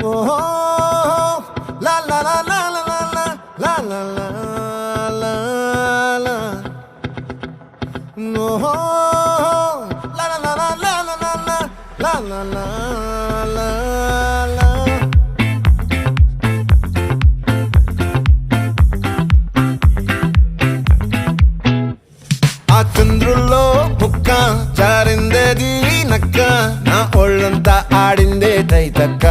ఓహో లా లా లా లా లా లా లా లా లా లా లా ఓహో లా లా లా లా లా లా లా లా లా లా లా లా ఆ చంద్రుల్లో ముక్క జారిందేది నక్క నా ఒళ్ళంతా ఆడిందే తైతక్క